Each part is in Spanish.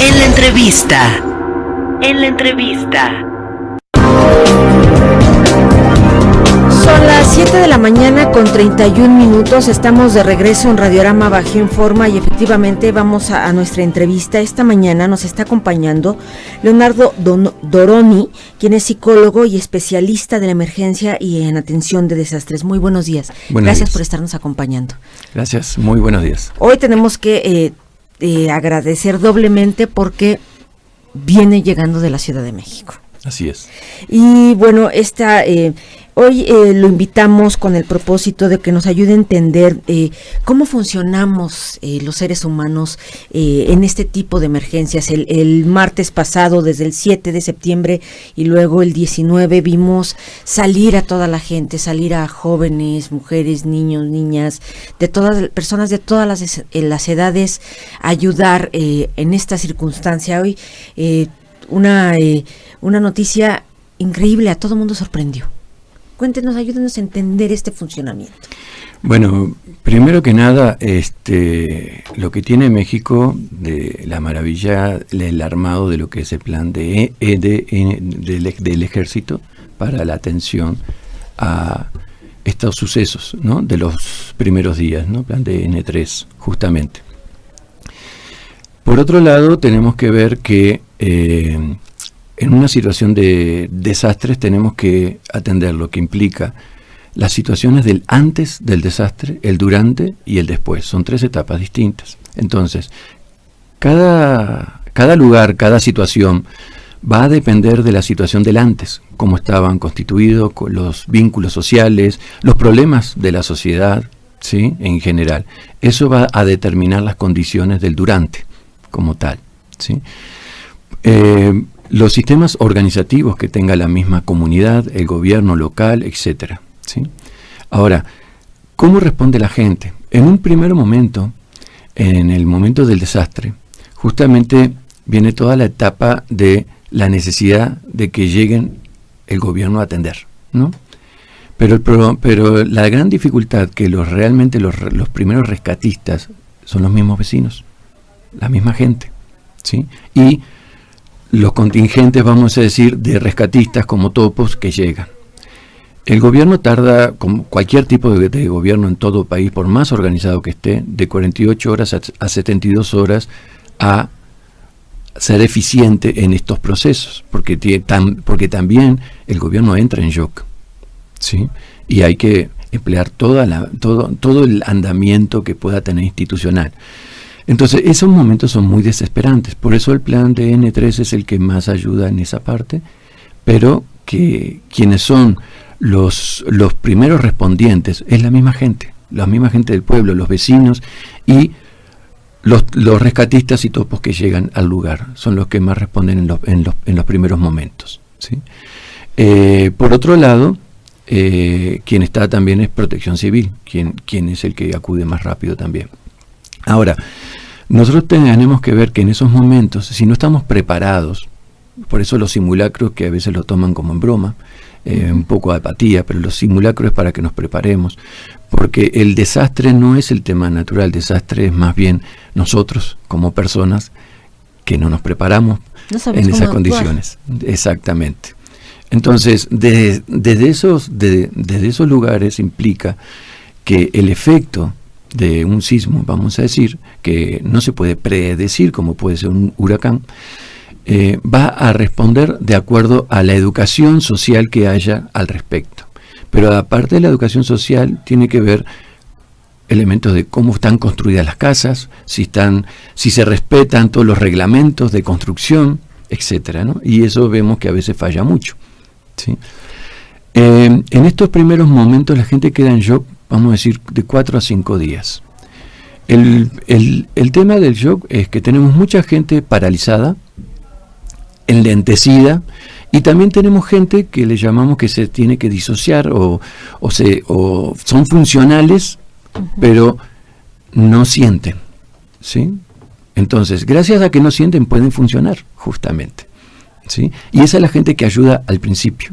En la entrevista. En la entrevista. Son las 7 de la mañana con 31 minutos. Estamos de regreso en Radiorama Bajío Informa y efectivamente vamos a nuestra entrevista. Esta mañana nos está acompañando Leonardo Doroni, quien es psicólogo y especialista de la emergencia y en atención de desastres. Muy buenos días. Gracias por estarnos acompañando. Gracias, muy buenos días. Hoy tenemos que agradecer doblemente porque viene llegando de la Ciudad de México. Así es. Y bueno, hoy lo invitamos con el propósito de que nos ayude a entender cómo funcionamos los seres humanos en este tipo de emergencias. El martes pasado, desde el 7 de septiembre y luego el 19, vimos salir a toda la gente, salir a jóvenes, mujeres, niños, niñas, de todas personas de todas las edades, ayudar en esta circunstancia. Hoy una noticia increíble, a todo mundo sorprendió. Cuéntenos, ayúdenos a entender este funcionamiento. Bueno, primero que nada, lo que tiene México, de la maravilla, el armado de lo que es el plan del ejército para la atención a estos sucesos, ¿no? De los primeros días, ¿no? Plan de N3, justamente. Por otro lado, tenemos que ver que en una situación de desastres tenemos que atender lo que implica las situaciones del antes del desastre, el durante y el después. Son 3 etapas distintas. Entonces, cada lugar, cada situación va a depender de la situación del antes, cómo estaban constituidos, los vínculos sociales, los problemas de la sociedad, ¿sí? En general. Eso va a determinar las condiciones del durante como tal, ¿sí? Los sistemas organizativos que tenga la misma comunidad, el gobierno local, etcétera, ¿sí? Ahora, ¿cómo responde la gente? En un primer momento, en el momento del desastre, justamente viene toda la etapa de la necesidad de que lleguen el gobierno a atender, ¿no? Pero la gran dificultad que realmente los primeros rescatistas son los mismos vecinos, la misma gente, ¿sí? Y los contingentes, vamos a decir, de rescatistas como topos que llegan. El gobierno tarda, como cualquier tipo de gobierno en todo país, por más organizado que esté, de 48 horas a 72 horas a ser eficiente en estos procesos, porque también el gobierno entra en shock, ¿sí? Y hay que emplear todo el andamiento que pueda tener institucional. Entonces, esos momentos son muy desesperantes. Por eso el plan de N3 es el que más ayuda en esa parte, pero que quienes son los primeros respondientes es la misma gente del pueblo, los vecinos y los rescatistas y topos que llegan al lugar. Son los que más responden en los primeros momentos, ¿sí? Por otro lado, quien está también es Protección Civil, quien es el que acude más rápido también. Ahora, nosotros tenemos que ver que en esos momentos, si no estamos preparados, por eso los simulacros, que a veces lo toman como en broma, un poco de apatía, pero los simulacros es para que nos preparemos, porque el desastre no es el tema natural, el desastre es más bien nosotros como personas que no nos preparamos en esas condiciones. Exactamente. Entonces, desde esos lugares implica que el efecto de un sismo, vamos a decir, que no se puede predecir como puede ser un huracán, va a responder de acuerdo a la educación social que haya al respecto. Pero aparte de la educación social, tiene que ver elementos de cómo están construidas las casas, si se respetan todos los reglamentos de construcción, etcétera, ¿no? Y eso vemos que a veces falla mucho, ¿sí? En estos primeros momentos la gente queda en shock, vamos a decir, de 4 a 5 días. El tema del shock es que tenemos mucha gente paralizada, enlentecida, y también tenemos gente que le llamamos que se tiene que disociar o son funcionales, pero no sienten, ¿sí? Entonces, gracias a que no sienten, pueden funcionar, justamente, ¿sí? Y esa es la gente que ayuda al principio.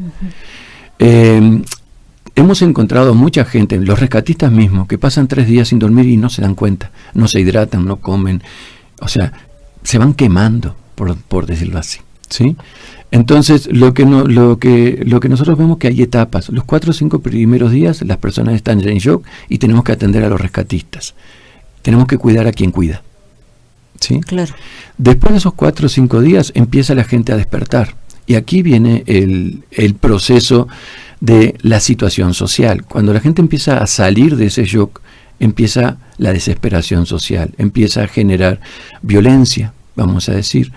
Hemos encontrado mucha gente, los rescatistas mismos, que pasan 3 días sin dormir y no se dan cuenta, no se hidratan, no comen, o sea, se van quemando, por decirlo así, ¿sí? Entonces, lo que nosotros vemos que hay etapas. Los 4 o 5 primeros días las personas están ya en shock y tenemos que atender a los rescatistas. Tenemos que cuidar a quien cuida, ¿sí? Claro. Después de esos 4 o 5 días empieza la gente a despertar. Y aquí viene el proceso de la situación social. Cuando la gente empieza a salir de ese shock, empieza la desesperación social, empieza a generar violencia, vamos a decir.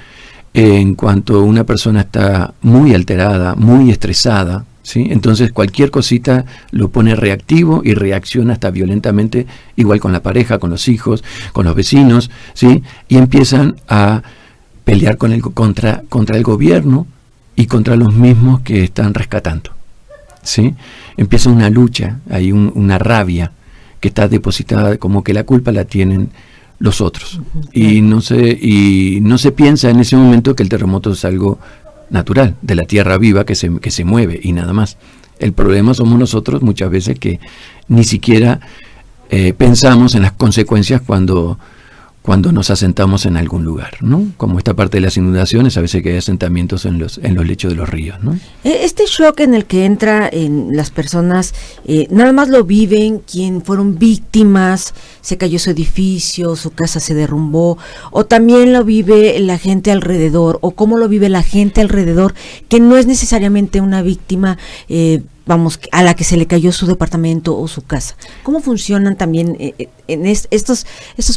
En cuanto una persona está muy alterada, muy estresada, ¿sí? Entonces cualquier cosita lo pone reactivo y reacciona hasta violentamente, igual con la pareja, con los hijos, con los vecinos, ¿sí? Y empiezan a pelear contra el gobierno y contra los mismos que están rescatando, ¿sí? Empieza una lucha, hay una rabia que está depositada, como que la culpa la tienen los otros. Y no se piensa en ese momento que el terremoto es algo natural, de la tierra viva que se mueve y nada más. El problema somos nosotros muchas veces que ni siquiera pensamos en las consecuencias cuando nos asentamos en algún lugar, ¿no? Como esta parte de las inundaciones, a veces que hay asentamientos en los lechos de los ríos, ¿no? Este shock en el que entra en las personas, nada más lo viven quien fueron víctimas, se cayó su edificio, su casa se derrumbó, o también lo vive la gente alrededor, o cómo lo vive la gente alrededor, que no es necesariamente una víctima, a la que se le cayó su departamento o su casa. ¿Cómo funcionan también estos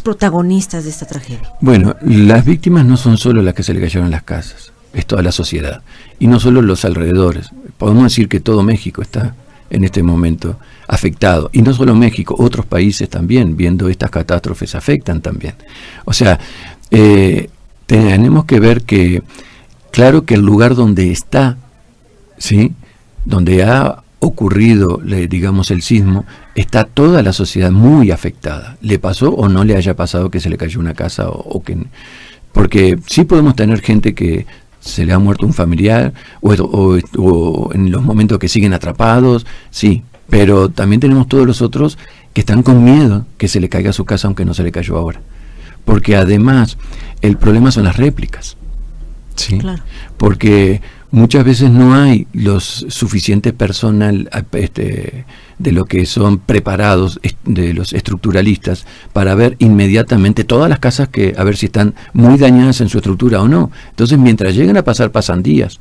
protagonistas de esta tragedia? Bueno, las víctimas no son solo las que se le cayeron las casas, es toda la sociedad, y no solo los alrededores. Podemos decir que todo México está en este momento afectado, y no solo México, otros países también, viendo estas catástrofes, afectan también. O sea, tenemos que ver que, claro que el lugar donde está, ¿sí?, donde ha ocurrido, digamos, el sismo, está toda la sociedad muy afectada. Le pasó o no le haya pasado que se le cayó una casa porque sí podemos tener gente que se le ha muerto un familiar o en los momentos que siguen atrapados, sí, pero también tenemos todos los otros que están con miedo que se le caiga su casa aunque no se le cayó ahora. Porque además el problema son las réplicas, ¿sí? Claro. Porque muchas veces no hay los suficientes personal de lo que son preparados, de los estructuralistas, para ver inmediatamente todas las casas a ver si están muy dañadas en su estructura o no. Entonces, mientras llegan a pasar, pasan días.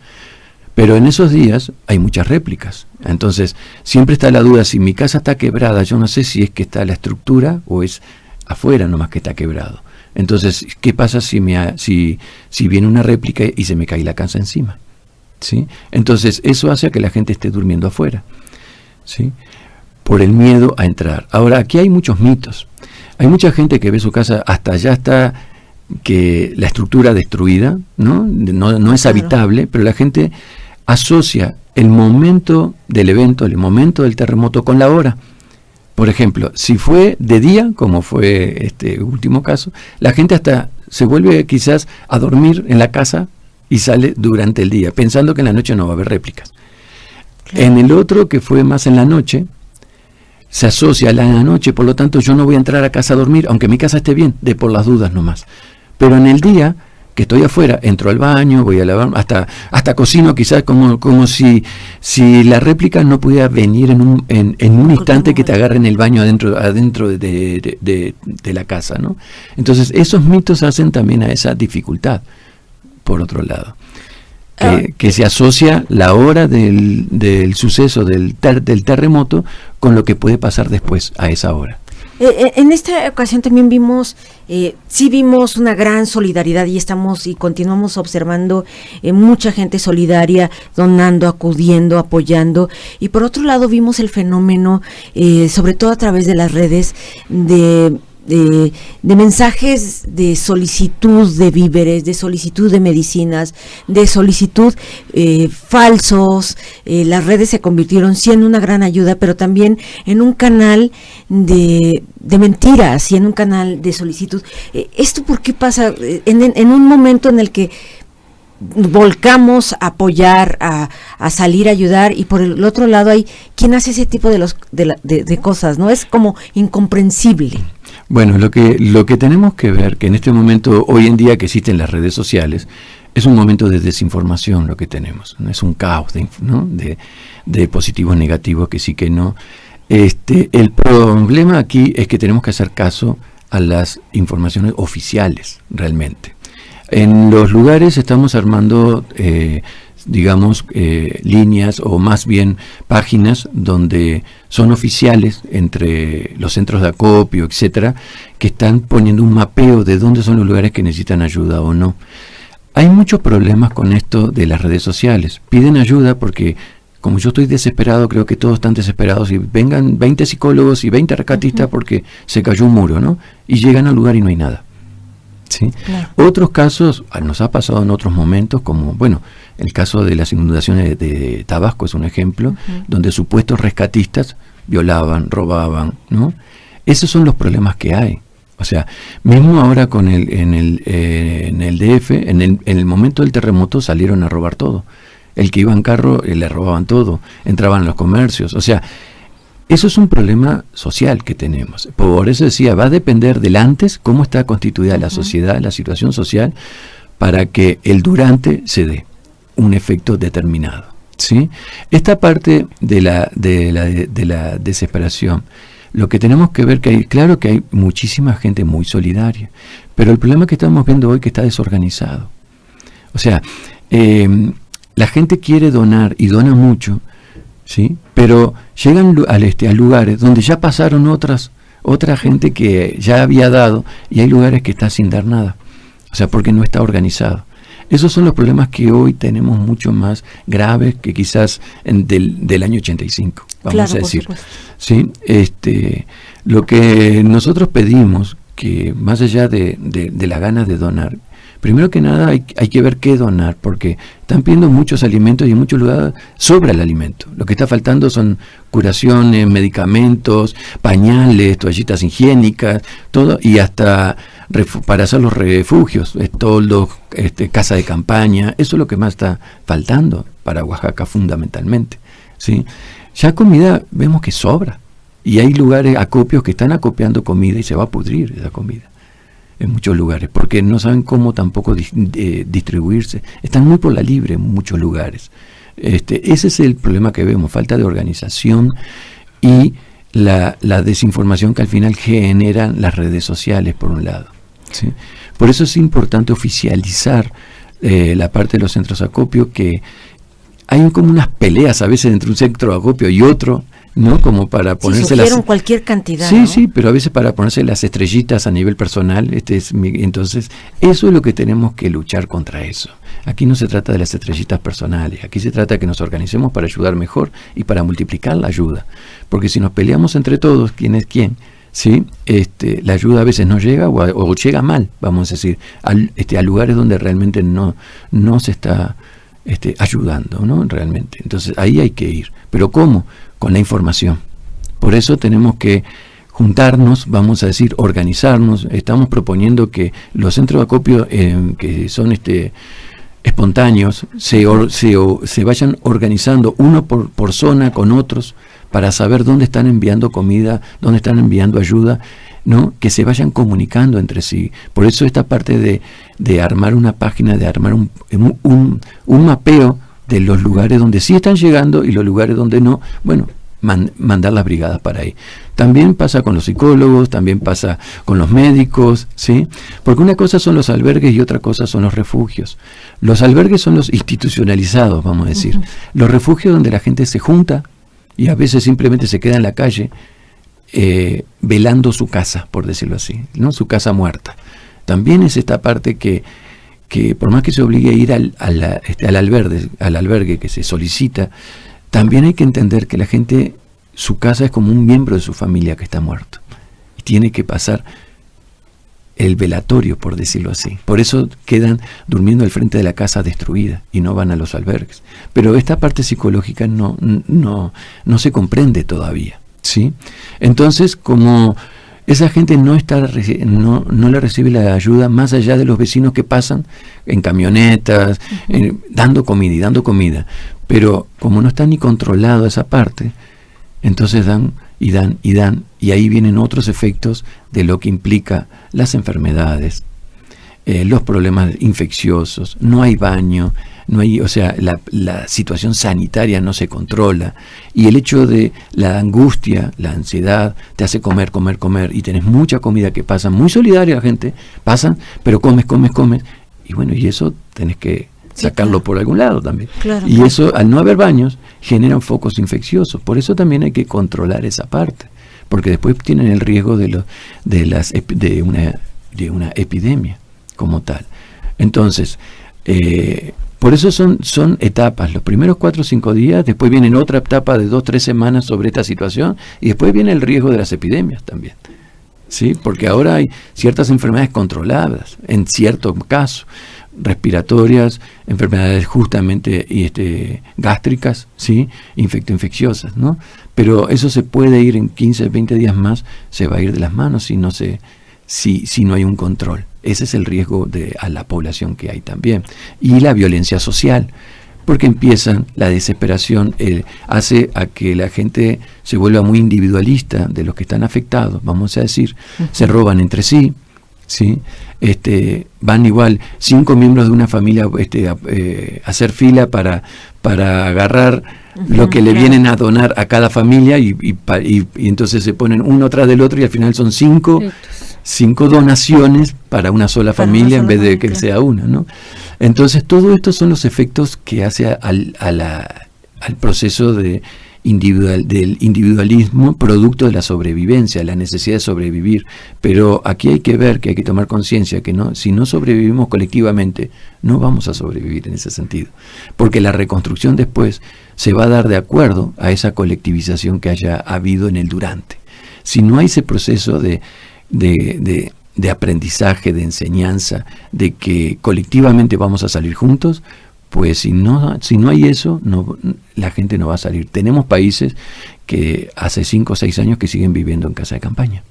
Pero en esos días hay muchas réplicas. Entonces, siempre está la duda, si mi casa está quebrada, yo no sé si es que está la estructura o es afuera nomás que está quebrado. Entonces, ¿qué pasa si viene una réplica y se me cae la casa encima? ¿Sí? Entonces eso hace a que la gente esté durmiendo afuera, ¿sí?, por el miedo a entrar. Ahora, aquí hay muchos mitos. Hay mucha gente que ve su casa, hasta allá está que la estructura destruida, no es habitable, pero la gente asocia el momento del evento, el momento del terremoto con la hora. Por ejemplo, si fue de día, como fue este último caso, la gente hasta se vuelve quizás a dormir en la casa y sale durante el día, pensando que en la noche no va a haber réplicas. Claro. En el otro, que fue más en la noche, se asocia a la noche, por lo tanto yo no voy a entrar a casa a dormir, aunque mi casa esté bien, de por las dudas nomás. Pero en el día, que estoy afuera, entro al baño, voy a lavar, hasta cocino quizás como si la réplica no pudiera venir en un instante que te agarre en el baño adentro de la casa, ¿no? Entonces esos mitos hacen también a esa dificultad. Por otro lado, que se asocia la hora del suceso del terremoto con lo que puede pasar después a esa hora. En esta ocasión también vimos una gran solidaridad y continuamos observando mucha gente solidaria, donando, acudiendo, apoyando, y por otro lado vimos el fenómeno, sobre todo a través de las redes, de mensajes de solicitud de víveres, de solicitud de medicinas, de solicitud falsos. Las redes se convirtieron sí en una gran ayuda, pero también en un canal de mentiras y en un canal de solicitud. ¿Esto por qué pasa en un momento en el que volcamos a apoyar, a salir a ayudar, y por el otro lado hay quien hace ese tipo de cosas, ¿no? Es como incomprensible. Bueno, lo que tenemos que ver, que en este momento, hoy en día que existen las redes sociales, es un momento de desinformación lo que tenemos, ¿no? Es un caos de positivos, negativos, que sí, que no. El problema aquí es que tenemos que hacer caso a las informaciones oficiales, realmente. En los lugares estamos armando, líneas, o más bien páginas donde son oficiales entre los centros de acopio, etcétera, que están poniendo un mapeo de dónde son los lugares que necesitan ayuda o no. Hay muchos problemas con esto de las redes sociales. Piden ayuda porque, como yo estoy desesperado, creo que todos están desesperados, y vengan 20 psicólogos y 20 rescatistas porque se cayó un muro, ¿no? Y llegan al lugar y no hay nada. ¿Sí? Claro. Otros casos, nos ha pasado en otros momentos, como, bueno, el caso de las inundaciones de Tabasco es un ejemplo, donde supuestos rescatistas violaban, robaban, ¿no? Esos son los problemas que hay. O sea, mismo ahora con en el DF, en el momento del terremoto salieron a robar todo. El que iba en carro le robaban todo, entraban a los comercios. O sea, eso es un problema social que tenemos. Por eso decía, va a depender del antes, cómo está constituida la sociedad, la situación social, para que el durante se dé un efecto determinado, ¿sí? Esta parte de la desesperación, lo que tenemos que ver, claro que hay muchísima gente muy solidaria, pero el problema que estamos viendo hoy es que está desorganizado. O sea, la gente quiere donar y dona mucho, ¿sí? Pero llegan a lugares donde ya pasaron otra gente que ya había dado, y hay lugares que está sin dar nada. O sea, porque no está organizado. Esos son los problemas que hoy tenemos mucho más graves que quizás del año 85, vamos a decir. ¿Sí? Lo que nosotros pedimos, que más allá de las ganas de donar, primero que nada hay que ver qué donar, porque están pidiendo muchos alimentos y en muchos lugares sobra el alimento. Lo que está faltando son curaciones, medicamentos, pañales, toallitas higiénicas, todo, y hasta para hacer los refugios, toldos, casa de campaña. Eso es lo que más está faltando para Oaxaca fundamentalmente, ¿sí? Ya comida vemos que sobra, y hay lugares, acopios, que están acopiando comida y se va a pudrir esa comida en muchos lugares, porque no saben cómo tampoco distribuirse. Están muy por la libre en muchos lugares. Ese es el problema que vemos, falta de organización y la desinformación que al final generan las redes sociales, por un lado, ¿sí? Por eso es importante oficializar la parte de los centros de acopio, que hay como unas peleas a veces entre un centro de acopio y otro, ¿no? Como para ponerse cualquier cantidad. Sí, ¿no? Sí, pero a veces para ponerse las estrellitas a nivel personal. Entonces, eso es lo que tenemos que luchar contra eso. Aquí no se trata de las estrellitas personales, aquí se trata de que nos organicemos para ayudar mejor y para multiplicar la ayuda. Porque si nos peleamos entre todos, ¿quién es quién? ¿Sí? La ayuda a veces no llega o llega mal, vamos a decir, a lugares donde realmente no se está ayudando, ¿no? Realmente. Entonces, ahí hay que ir. ¿Pero cómo? Con la información. Por eso tenemos que juntarnos, vamos a decir, organizarnos. Estamos proponiendo que los centros de acopio que son espontáneos se vayan organizando uno por zona con otros, para saber dónde están enviando comida, dónde están enviando ayuda, ¿no? Que se vayan comunicando entre sí. Por eso esta parte de armar una página, de armar un mapeo de los lugares donde sí están llegando y los lugares donde no, bueno, mandar las brigadas para ahí. También pasa con los psicólogos, también pasa con los médicos, ¿sí? Porque una cosa son los albergues y otra cosa son los refugios. Los albergues son los institucionalizados, vamos a decir. Los refugios donde la gente se junta y a veces simplemente se queda en la calle velando su casa, por decirlo así, ¿no? Su casa muerta. También es esta parte que por más que se obligue a ir al albergue que se solicita, también hay que entender que la gente, su casa es como un miembro de su familia que está muerto, y tiene que pasar el velatorio, por decirlo así. Por eso quedan durmiendo al frente de la casa destruida y no van a los albergues. Pero esta parte psicológica no se comprende todavía, ¿sí? Entonces, como esa gente no le recibe la ayuda, más allá de los vecinos que pasan en camionetas, dando comida, pero como no está ni controlado esa parte, entonces dan, y ahí vienen otros efectos de lo que implica las enfermedades, los problemas infecciosos, no hay baño, no hay, o sea, la situación sanitaria no se controla, y el hecho de la angustia, la ansiedad, te hace comer, y tenés mucha comida que pasa, muy solidaria la gente, pasan, pero comes, y bueno, y eso tenés que sacarlo por algún lado también. Claro, y eso, al no haber baños, generan focos infecciosos, por eso también hay que controlar esa parte, porque después tienen el riesgo de una epidemia como tal. Entonces, por eso son etapas, los primeros 4 o 5 días, después viene otra etapa de 2 o 3 semanas sobre esta situación, y después viene el riesgo de las epidemias también, ¿sí? Porque ahora hay ciertas enfermedades controladas, en cierto caso, respiratorias, enfermedades justamente gástricas, ¿sí? Infecciosas, ¿no? Pero eso se puede ir en 15, 20 días más, se va a ir de las manos si no hay un control. Ese es el riesgo a la población que hay también. Y la violencia social, porque la desesperación hace a que la gente se vuelva muy individualista de los que están afectados, vamos a decir, se roban entre sí, ¿sí? Van igual 5 miembros de una familia a hacer fila para agarrar lo que le vienen a donar a cada familia y entonces se ponen uno tras del otro y al final son 5 donaciones para una sola familia en vez de que sea una, ¿no? Entonces todo esto son los efectos que hace al proceso del individualismo producto de la sobrevivencia, la necesidad de sobrevivir. Pero aquí hay que ver que hay que tomar conciencia que si no sobrevivimos colectivamente, no vamos a sobrevivir en ese sentido, porque la reconstrucción después se va a dar de acuerdo a esa colectivización que haya habido en el durante. Si no hay ese proceso de aprendizaje, de enseñanza, de que colectivamente vamos a salir juntos, pues si no hay eso, la gente no va a salir. Tenemos países que hace 5 o 6 años que siguen viviendo en casa de campaña.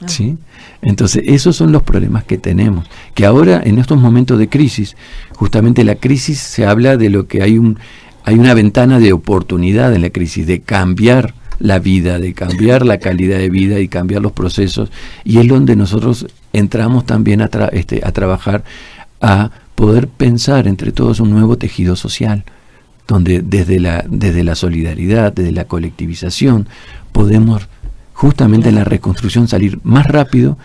¿Sí? Entonces esos son los problemas que tenemos, que ahora en estos momentos de crisis, justamente la crisis se habla de lo que hay una ventana de oportunidad en la crisis, de cambiar la vida, de cambiar la calidad de vida y cambiar los procesos, y es donde nosotros entramos también a trabajar, a poder pensar entre todos un nuevo tejido social, donde desde la solidaridad, desde la colectivización, podemos justamente en la reconstrucción salir más rápido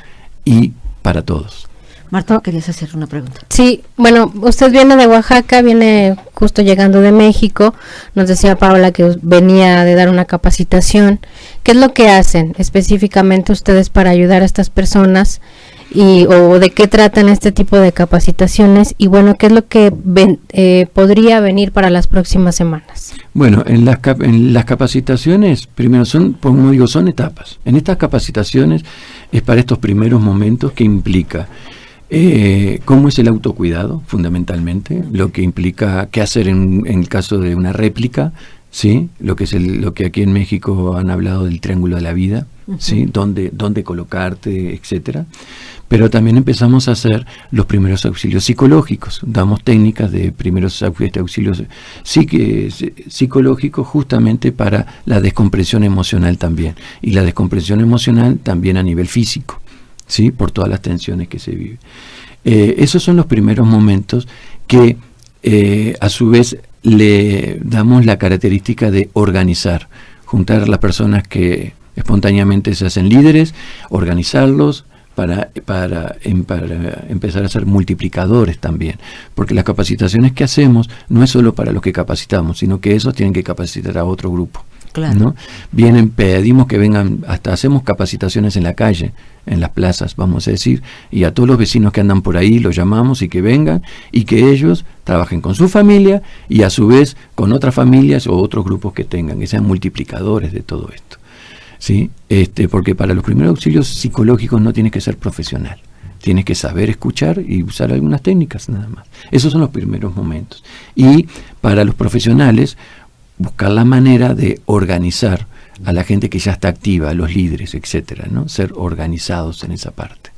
y para todos. Marta, querías hacer una pregunta. Sí, bueno, usted viene de Oaxaca, viene justo llegando de México, nos decía Paola que venía de dar una capacitación. ¿Qué es lo que hacen específicamente ustedes para ayudar a estas personas o de qué tratan este tipo de capacitaciones? Y bueno, ¿qué es lo que podría venir para las próximas semanas? Bueno, en las capacitaciones, primero como digo, son etapas. En estas capacitaciones es para estos primeros momentos que implica cómo es el autocuidado, fundamentalmente, lo que implica qué hacer en el caso de una réplica, ¿sí? Lo que aquí en México han hablado del triángulo de la vida, ¿sí? Dónde colocarte, etcétera. Pero también empezamos a hacer los primeros auxilios psicológicos. Damos técnicas de primeros auxilios psicológicos justamente para la descompresión emocional también. Y la descompresión emocional también a nivel físico, ¿sí? Por todas las tensiones que se viven. Esos son los primeros momentos que a su vez le damos la característica de organizar, juntar a las personas que espontáneamente se hacen líderes, organizarlos para empezar a ser multiplicadores también, porque las capacitaciones que hacemos no es solo para los que capacitamos, sino que esos tienen que capacitar a otro grupo. Claro. ¿No? Pedimos que vengan, hasta hacemos capacitaciones en la calle, en las plazas, vamos a decir, y a todos los vecinos que andan por ahí los llamamos y que vengan y que ellos trabajen con su familia y a su vez con otras familias o otros grupos que tengan, que sean multiplicadores de todo esto. ¿Sí? Porque para los primeros auxilios psicológicos no tienes que ser profesional, tienes que saber escuchar y usar algunas técnicas nada más. Esos son los primeros momentos. Y para los profesionales, buscar la manera de organizar a la gente que ya está activa, a los líderes, etcétera, ¿no? Ser organizados en esa parte.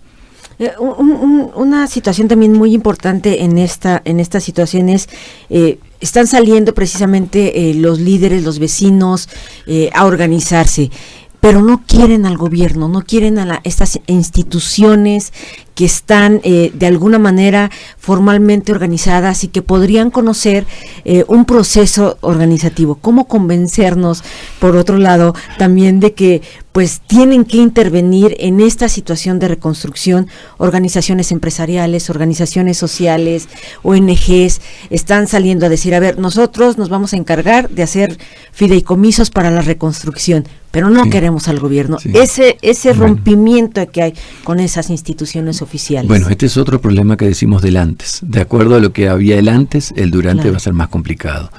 Una situación también muy importante en esta situación es están saliendo precisamente los líderes, los vecinos a organizarse, pero no quieren al gobierno, no quieren a estas instituciones que están de alguna manera formalmente organizadas y que podrían conocer un proceso organizativo. ¿Cómo convencernos, por otro lado, también de que pues tienen que intervenir en esta situación de reconstrucción organizaciones empresariales, organizaciones sociales, ONGs, están saliendo a decir, a ver, nosotros nos vamos a encargar de hacer fideicomisos para la reconstrucción, pero no queremos al gobierno. Sí. Ese rompimiento que hay con esas instituciones oficiales. Bueno, este es otro problema que decimos del antes. De acuerdo a lo que había el antes, el durante va a ser más complicado.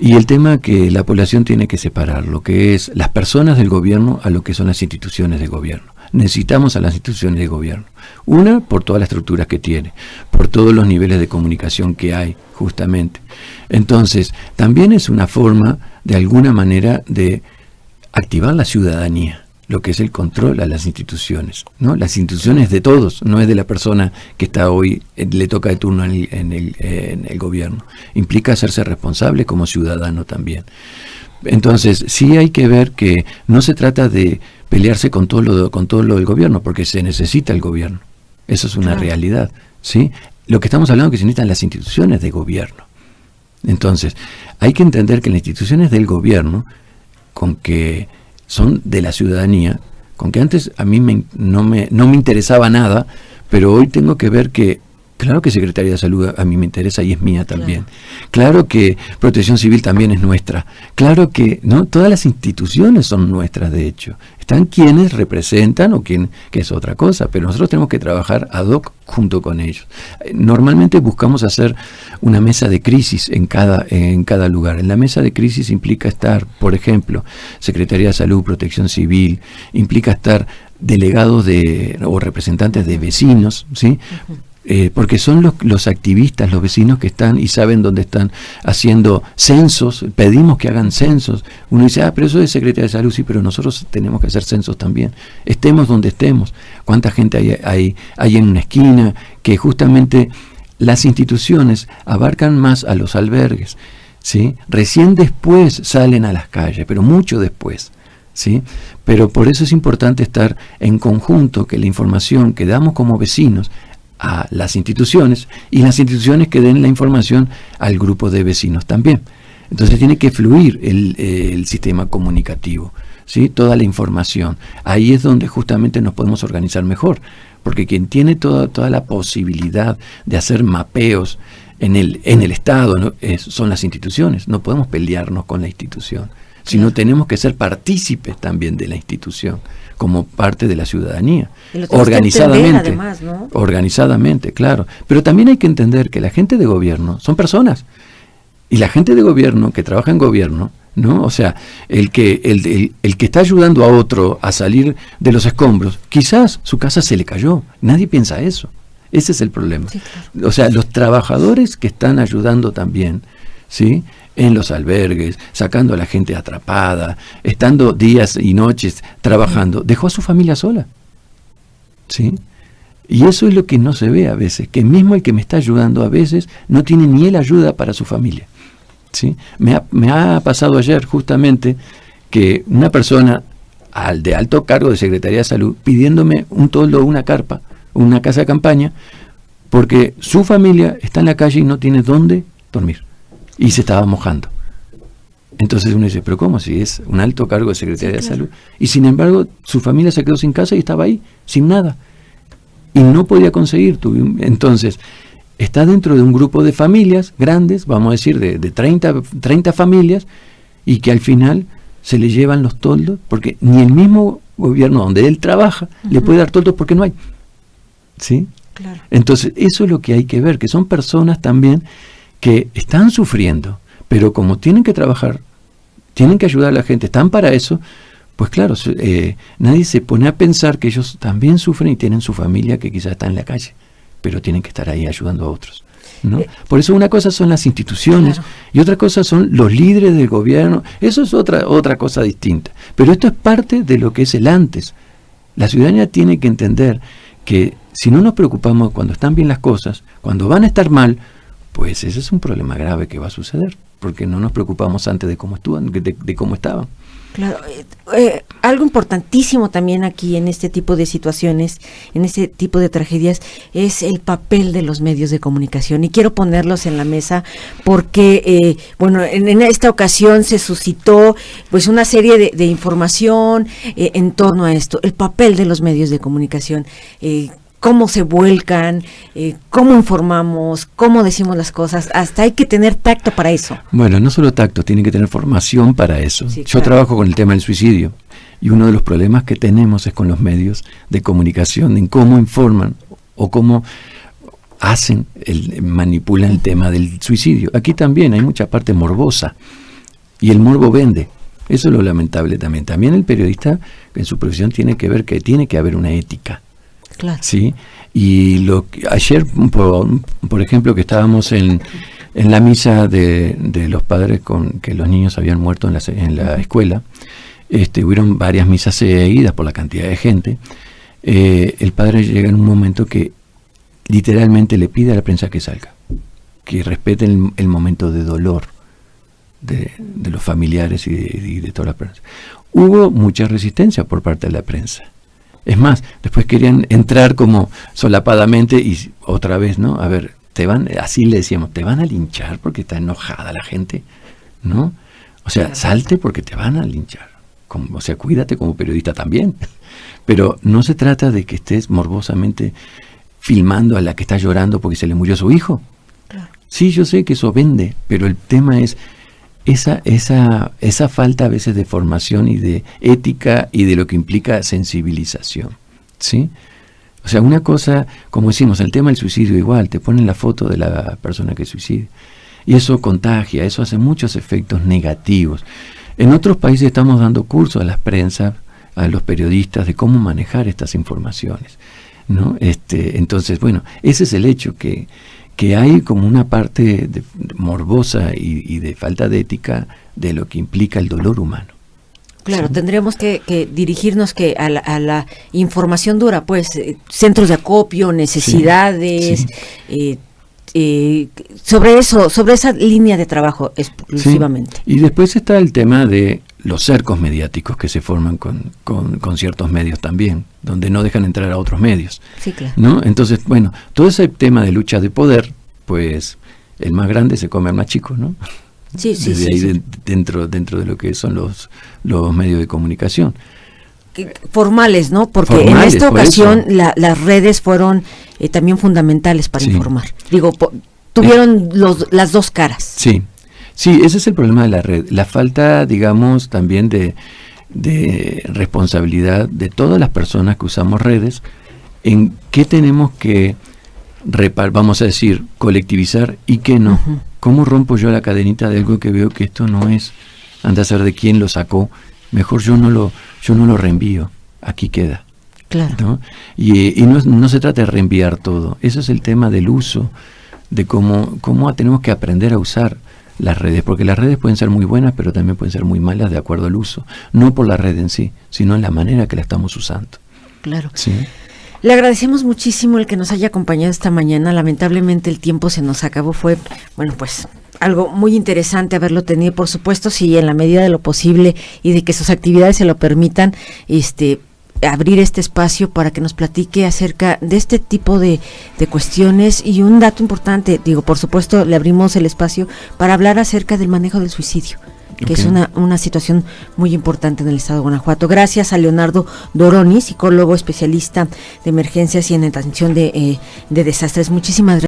Y el tema que la población tiene que separar lo que es las personas del gobierno a lo que son las instituciones de gobierno. Necesitamos a las instituciones de gobierno. Una, por todas las estructuras que tiene, por todos los niveles de comunicación que hay, justamente. Entonces, también es una forma, de alguna manera, de activar la ciudadanía, lo que es el control a las instituciones, ¿no? Las instituciones de todos, no es de la persona que está hoy, le toca de turno en el gobierno. Implica hacerse responsable como ciudadano también. Entonces, sí hay que ver que no se trata de pelearse con todo lo del gobierno, porque se necesita el gobierno. Eso es una realidad, ¿sí? Lo que estamos hablando es que se necesitan las instituciones de gobierno. Entonces, hay que entender que las instituciones del gobierno, con que son de la ciudadanía, con que antes a mí no me interesaba nada, pero hoy tengo que ver que, claro que Secretaría de Salud a mí me interesa y es mía también. Claro que Protección Civil también es nuestra. Claro que no todas las instituciones son nuestras, de hecho. Están quienes representan o que es otra cosa, pero nosotros tenemos que trabajar ad hoc junto con ellos. Normalmente buscamos hacer una mesa de crisis en cada lugar. En la mesa de crisis implica estar, por ejemplo, Secretaría de Salud, Protección Civil, implica estar delegados o representantes de vecinos, ¿sí? Porque son los activistas, los vecinos que están y saben dónde están haciendo censos. Pedimos que hagan censos. Uno dice, pero eso es Secretaría de Salud, sí, pero nosotros tenemos que hacer censos también. Estemos donde estemos. ¿Cuánta gente hay en una esquina? Que justamente las instituciones abarcan más a los albergues, ¿sí? Recién después salen a las calles, pero mucho después, ¿sí? Pero por eso es importante estar en conjunto, que la información que damos como vecinos a las instituciones y las instituciones que den la información al grupo de vecinos también. Entonces tiene que fluir el sistema comunicativo, ¿sí? Toda la información. Ahí es donde justamente nos podemos organizar mejor, porque quien tiene toda la posibilidad de hacer mapeos en el Estado, ¿no? Son las instituciones. No podemos pelearnos con la institución, sino tenemos que ser partícipes también de la institución, como parte de la ciudadanía, organizadamente, además, ¿no? Organizadamente, claro. Pero también hay que entender que la gente de gobierno son personas, y la gente de gobierno que trabaja en gobierno, ¿no? O sea, el que está ayudando a otro a salir de los escombros, quizás su casa se le cayó, nadie piensa eso. Ese es el problema. Sí, claro. O sea, los trabajadores que están ayudando también, ¿sí? En los albergues, sacando a la gente atrapada, estando días y noches trabajando, dejó a su familia sola, ¿sí? Y eso es lo que no se ve a veces, que mismo el que me está ayudando a veces no tiene ni él ayuda para su familia, ¿sí? Me ha pasado ayer justamente que una persona de alto cargo de Secretaría de Salud pidiéndome un toldo, una carpa, una casa de campaña, porque su familia está en la calle y no tiene dónde dormir. Y se estaba mojando. Entonces uno dice, pero ¿cómo? Si es un alto cargo de Secretaría de Salud. Y sin embargo, su familia se quedó sin casa y estaba ahí, sin nada. Y no podía conseguir. Entonces, está dentro de un grupo de familias grandes, vamos a decir, de 30 familias, y que al final se le llevan los toldos, porque ni el mismo gobierno donde él trabaja le puede dar toldos porque no hay. ¿Sí? Claro. Entonces, eso es lo que hay que ver, que son personas también que están sufriendo, pero como tienen que trabajar, tienen que ayudar a la gente, están para eso, pues claro, nadie se pone a pensar que ellos también sufren y tienen su familia que quizás está en la calle, pero tienen que estar ahí ayudando a otros, ¿no? Por eso una cosa son las instituciones, claro, y otra cosa son los líderes del gobierno. Eso es otra cosa distinta, pero esto es parte de lo que es el antes. La ciudadanía tiene que entender que si no nos preocupamos cuando están bien las cosas, cuando van a estar mal, pues ese es un problema grave que va a suceder, porque no nos preocupamos antes de cómo estaban. Claro, algo importantísimo también aquí en este tipo de situaciones, en este tipo de tragedias, es el papel de los medios de comunicación, y quiero ponerlos en la mesa porque, bueno, en esta ocasión se suscitó pues una serie de información en torno a esto, el papel de los medios de comunicación, cómo se vuelcan, cómo informamos, cómo decimos las cosas, hasta hay que tener tacto para eso. Bueno, no solo tacto, tiene que tener formación para eso. Sí, Yo trabajo con el tema del suicidio, y uno de los problemas que tenemos es con los medios de comunicación, en cómo informan o cómo manipulan el tema del suicidio. Aquí también hay mucha parte morbosa, y el morbo vende. Eso es lo lamentable también. También el periodista en su profesión tiene que ver que tiene que haber una ética. Claro. Sí, y ayer, por ejemplo, que estábamos en la misa de los padres con que los niños habían muerto en la escuela, hubieron varias misas seguidas por la cantidad de gente. El padre llega en un momento que literalmente le pide a la prensa que salga, que respeten el momento de dolor de los familiares y de toda la prensa. Hubo mucha resistencia por parte de la prensa. Es más, después querían entrar como solapadamente y otra vez, ¿no? A ver, así le decíamos, te van a linchar porque está enojada la gente, ¿no? O sea, salte porque te van a linchar. O sea, cuídate como periodista también. Pero no se trata de que estés morbosamente filmando a la que está llorando porque se le murió su hijo. Claro. Sí, yo sé que eso vende, pero el tema es esa falta a veces de formación y de ética y de lo que implica sensibilización, ¿sí? O sea, una cosa, como decimos, el tema del suicidio igual, te ponen la foto de la persona que suicida, y eso contagia, eso hace muchos efectos negativos. En otros países estamos dando cursos a las prensas, a los periodistas, de cómo manejar estas informaciones, ¿no? Entonces, bueno, ese es el hecho, que hay como una parte morbosa y de falta de ética de lo que implica el dolor humano. Claro, ¿sí? Tendremos que dirigirnos a la información dura, pues, centros de acopio, necesidades, sobre esa línea de trabajo exclusivamente. Sí. Y después está el tema de los cercos mediáticos que se forman con ciertos medios también, donde no dejan entrar a otros medios. Sí, claro. ¿No? Entonces, bueno, todo ese tema de lucha de poder, pues el más grande se come al más chico, ¿no? Sí. Desde ahí dentro de lo que son los medios de comunicación. Formales, ¿no? Porque Formales, en esta ocasión por eso. las redes fueron también fundamentales para Sí. informar. Digo, tuvieron las dos caras. Sí, ese es el problema de la red. La falta, digamos, también de responsabilidad de todas las personas que usamos redes en qué tenemos que vamos a decir, colectivizar y qué no. Uh-huh. ¿Cómo rompo yo la cadenita de algo que veo que esto no es? Anda a saber de quién lo sacó. Mejor yo no lo reenvío. Aquí queda. Claro. ¿No? Y no se trata de reenviar todo. Eso es el tema del uso, de cómo tenemos que aprender a usar las redes, porque las redes pueden ser muy buenas, pero también pueden ser muy malas de acuerdo al uso. No por la red en sí, sino en la manera que la estamos usando. Claro. ¿Sí? Le agradecemos muchísimo el que nos haya acompañado esta mañana. Lamentablemente el tiempo se nos acabó. Fue, bueno, pues algo muy interesante haberlo tenido. Por supuesto, si en la medida de lo posible y de que sus actividades se lo permitan, abrir este espacio para que nos platique acerca de este tipo de cuestiones. Y un dato importante, por supuesto, le abrimos el espacio para hablar acerca del manejo del suicidio, que es una situación muy importante en el estado de Guanajuato. Gracias a Leonardo Doroni, psicólogo especialista de emergencias y en atención de desastres. Muchísimas gracias.